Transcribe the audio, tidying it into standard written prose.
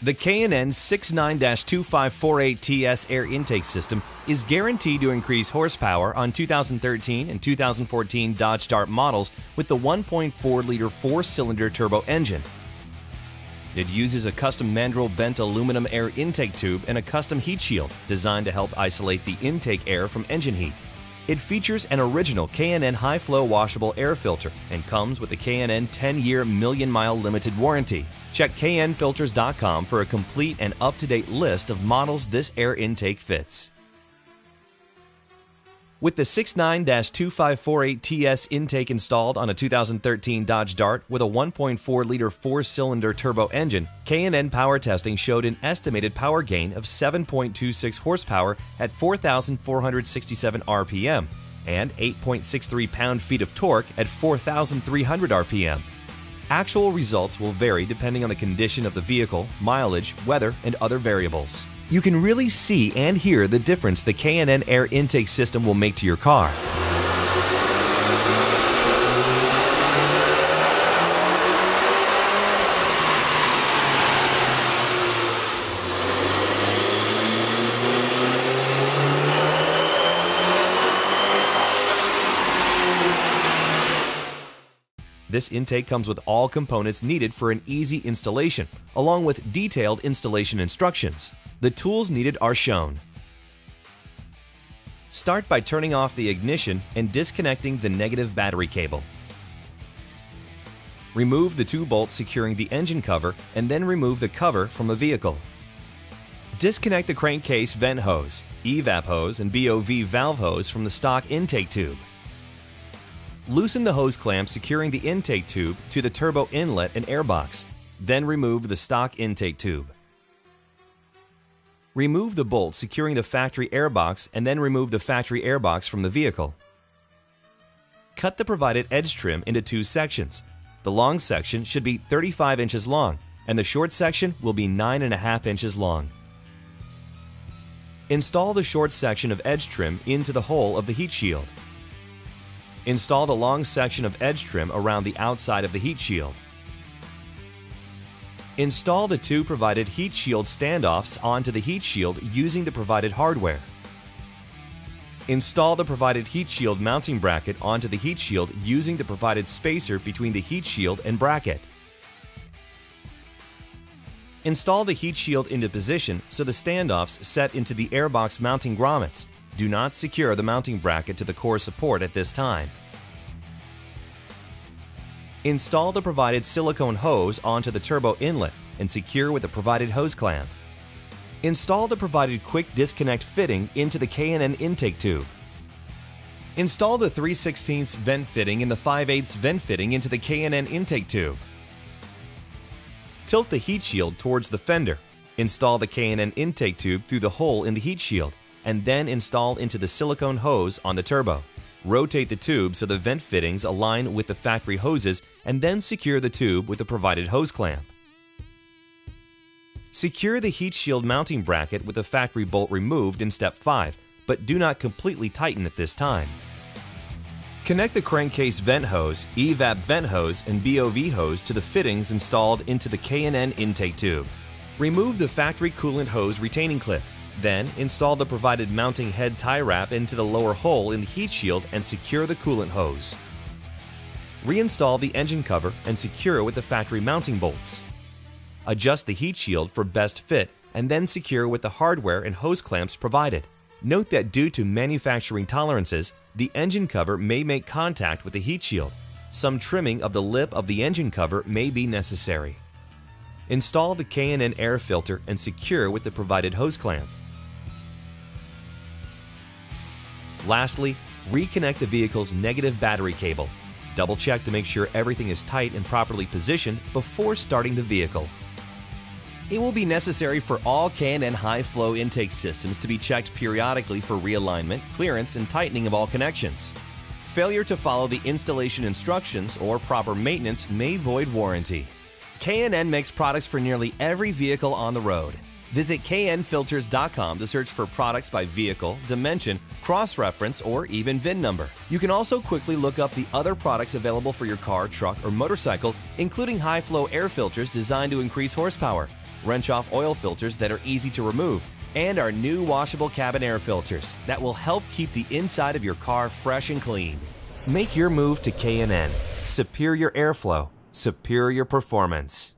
The K&N 69-2548TS air intake system is guaranteed to increase horsepower on 2013 and 2014 Dodge Dart models with the 1.4-liter four-cylinder turbo engine. It uses a custom mandrel bent aluminum air intake tube and a custom heat shield designed to help isolate the intake air from engine heat. It features an original K&N high-flow washable air filter and comes with a K&N 10-year million-mile limited warranty. Check knfilters.com for a complete and up-to-date list of models this air intake fits. With the 69-2548TS intake installed on a 2013 Dodge Dart with a 1.4-liter four-cylinder turbo engine, K&N power testing showed an estimated power gain of 7.26 horsepower at 4,467 RPM and 8.63 pound-feet of torque at 4,300 RPM. Actual results will vary depending on the condition of the vehicle, mileage, weather, and other variables. You can really see and hear the difference the K&N Air Intake system will make to your car. This intake comes with all components needed for an easy installation, along with detailed installation instructions. The tools needed are shown. Start by turning off the ignition and disconnecting the negative battery cable. Remove the two bolts securing the engine cover and then remove the cover from the vehicle. Disconnect the crankcase vent hose, evap hose, and BOV valve hose from the stock intake tube. Loosen the hose clamp securing the intake tube to the turbo inlet and airbox, then remove the stock intake tube. Remove the bolt securing the factory airbox and then remove the factory airbox from the vehicle. Cut the provided edge trim into two sections. The long section should be 35 inches long and the short section will be 9.5 inches long. Install the short section of edge trim into the hole of the heat shield. Install the long section of edge trim around the outside of the heat shield. Install the two provided heat shield standoffs onto the heat shield using the provided hardware. Install the provided heat shield mounting bracket onto the heat shield using the provided spacer between the heat shield and bracket. Install the heat shield into position so the standoffs set into the airbox mounting grommets. Do not secure the mounting bracket to the core support at this time. Install the provided silicone hose onto the turbo inlet and secure with the provided hose clamp. Install the provided quick disconnect fitting into the K&N intake tube. Install the 3/16 vent fitting and the 5/8 vent fitting into the K&N intake tube. Tilt the heat shield towards the fender. Install the K&N intake tube through the hole in the heat shield and then install into the silicone hose on the turbo. Rotate the tube so the vent fittings align with the factory hoses and then secure the tube with the provided hose clamp. Secure the heat shield mounting bracket with the factory bolt removed in step 5, but do not completely tighten at this time. Connect the crankcase vent hose, evap vent hose, and BOV hose to the fittings installed into the K&N intake tube. Remove the factory coolant hose retaining clip. Then, install the provided mounting head tie wrap into the lower hole in the heat shield and secure the coolant hose. Reinstall the engine cover and secure with the factory mounting bolts. Adjust the heat shield for best fit and then secure with the hardware and hose clamps provided. Note that due to manufacturing tolerances, the engine cover may make contact with the heat shield. Some trimming of the lip of the engine cover may be necessary. Install the K&N air filter and secure with the provided hose clamp. Lastly, reconnect the vehicle's negative battery cable. Double check to make sure everything is tight and properly positioned before starting the vehicle. It will be necessary for all K&N high-flow intake systems to be checked periodically for realignment, clearance, and tightening of all connections. Failure to follow the installation instructions or proper maintenance may void warranty. K&N makes products for nearly every vehicle on the road. Visit knfilters.com to search for products by vehicle, dimension, cross-reference, or even VIN number. You can also quickly look up the other products available for your car, truck, or motorcycle, including high-flow air filters designed to increase horsepower, wrench-off oil filters that are easy to remove, and our new washable cabin air filters that will help keep the inside of your car fresh and clean. Make your move to K&N. Superior airflow, superior performance.